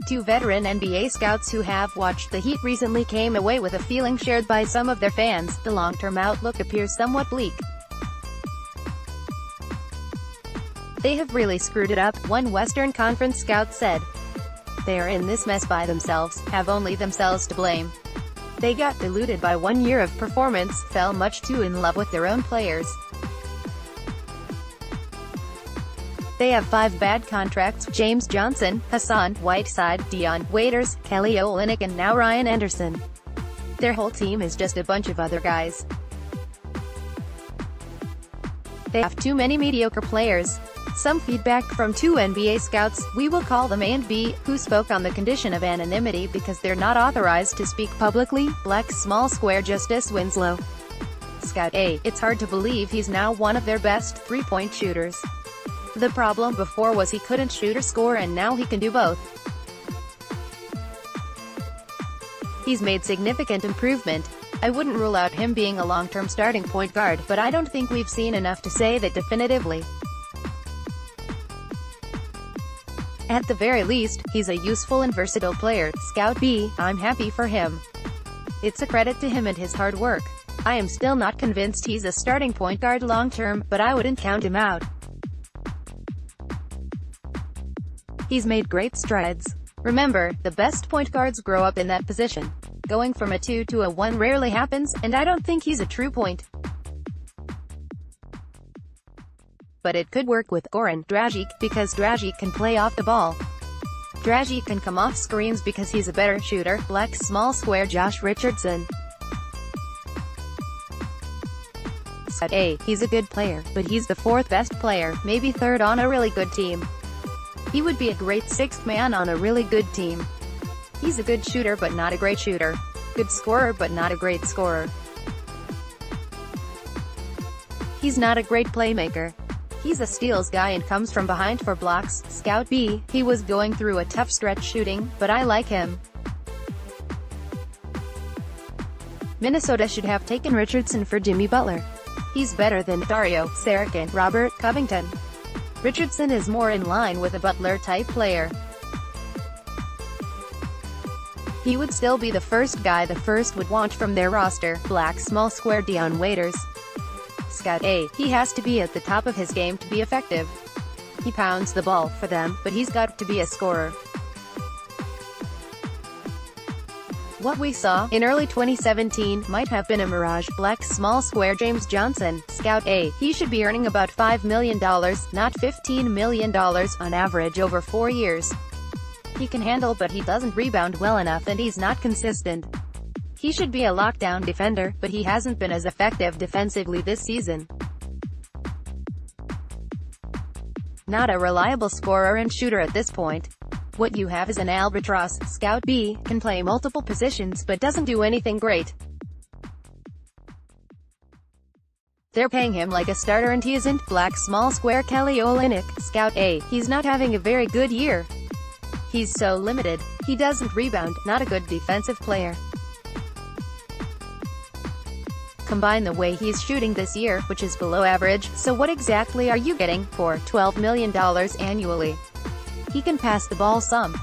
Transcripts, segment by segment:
Two veteran NBA scouts who have watched the Heat recently came away with a feeling shared by some of their fans: the long-term outlook appears somewhat bleak. They have really screwed it up, one Western Conference scout said. They are in this mess by themselves, have only themselves to blame. They got deluded by 1 year of performance, fell much too in love with their own players. They have 5 bad contracts: James Johnson, Hassan, Whiteside, Dion, Waiters, Kelly Olynyk and now Ryan Anderson. Their whole team is just a bunch of other guys. They have too many mediocre players. Some feedback from 2 NBA scouts, we will call them A and B, who spoke on the condition of anonymity because they're not authorized to speak publicly. Black small square Justice Winslow. Scout A, it's hard to believe he's now one of their best three-point shooters. The problem before was he couldn't shoot or score, and now he can do both. He's made significant improvement. I wouldn't rule out him being a long-term starting point guard, but I don't think we've seen enough to say that definitively. At the very least, he's a useful and versatile player. Scout B, I'm happy for him. It's a credit to him and his hard work. I am still not convinced he's a starting point guard long-term, but I wouldn't count him out. He's made great strides. Remember, the best point guards grow up in that position. Going from a 2 to a 1 rarely happens, and I don't think he's a true point. But it could work with Goran Dragic, because Dragic can play off the ball. Dragic can come off screens because he's a better shooter. Black small square Josh Richardson. Scout A, he's a good player, but he's the 4th best player, maybe 3rd on a really good team. He would be a great 6th man on a really good team. He's a good shooter but not a great shooter. Good scorer but not a great scorer. He's not a great playmaker. He's a steals guy and comes from behind for blocks. Scout B, he was going through a tough stretch shooting, but I like him. Minnesota should have taken Richardson for Jimmy Butler. He's better than Dario Saric and Robert Covington. Richardson is more in line with a Butler-type player. He would still be the first guy the First would want from their roster. Black small square Dion Waiters. Scout A, he has to be at the top of his game to be effective. He pounds the ball for them, but he's got to be a scorer. What we saw in early 2017 might have been a mirage. Black small square James Johnson. Scout A, he should be earning about $5 million, not $15 million, on average over 4 years. He can handle, but he doesn't rebound well enough and he's not consistent. He should be a lockdown defender, but he hasn't been as effective defensively this season. Not a reliable scorer and shooter at this point. What you have is an albatross. Scout B can play multiple positions but doesn't do anything great. They're paying him like a starter and he isn't. Black small square Kelly Olynyk. Scout A, he's not having a very good year. He's so limited. He doesn't rebound, not a good defensive player. Combine the way he's shooting this year, which is below average, so what exactly are you getting for $12 million annually? He can pass the ball some.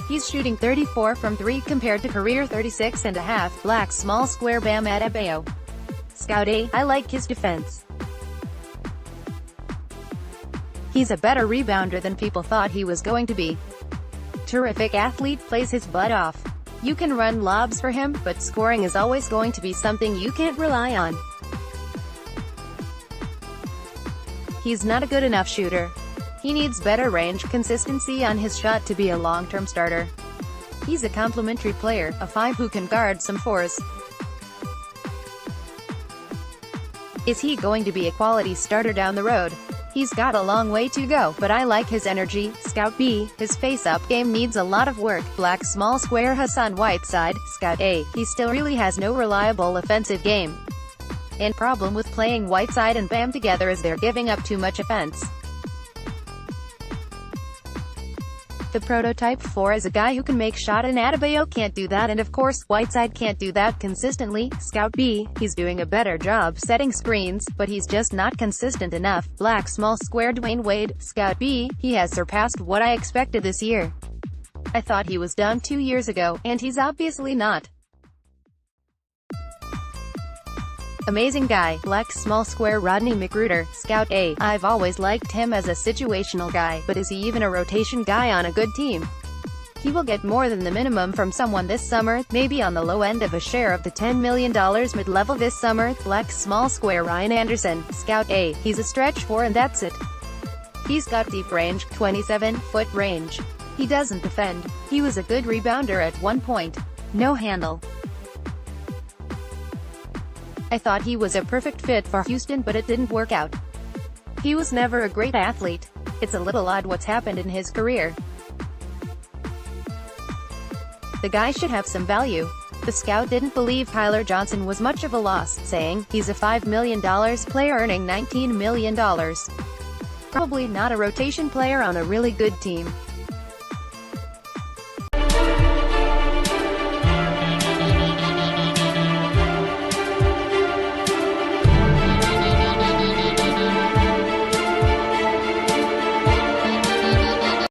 He's shooting 34 from 3 compared to career 36.5. Black small square Bam Adebayo. Scout A, I like his defense. He's a better rebounder than people thought he was going to be. Terrific athlete, plays his butt off. You can run lobs for him, but scoring is always going to be something you can't rely on. He's not a good enough shooter. He needs better range consistency on his shot to be a long-term starter. He's a complementary player, a 5 who can guard some 4s. Is he going to be a quality starter down the road? He's got a long way to go, but I like his energy. Scout B, his face-up game needs a lot of work. Black small square Hassan Whiteside. Scout A, he still really has no reliable offensive game. And problem with playing Whiteside and Bam together is they're giving up too much offense. The prototype 4 is a guy who can make shot, and Adebayo can't do that, and of course, Whiteside can't do that consistently. Scout B, he's doing a better job setting screens, but he's just not consistent enough. Black small square Dwayne Wade. Scout B, he has surpassed what I expected this year. I thought he was done 2 years ago, and he's obviously not. Amazing guy, Black small square Rodney McGruder, Scout A. I've always liked him as a situational guy, but is he even a rotation guy on a good team? He will get more than the minimum from someone this summer, maybe on the low end of a share of the $10 million mid-level this summer. Black small square Ryan Anderson, Scout A. He's a stretch 4 and that's it. He's got deep range, 27-foot range. He doesn't defend. He was a good rebounder at one point. No handle. I thought he was a perfect fit for Houston, but it didn't work out. He was never a great athlete. It's a little odd what's happened in his career. The guy should have some value. The scout didn't believe Tyler Johnson was much of a loss, saying, he's a $5 million player earning $19 million. Probably not a rotation player on a really good team.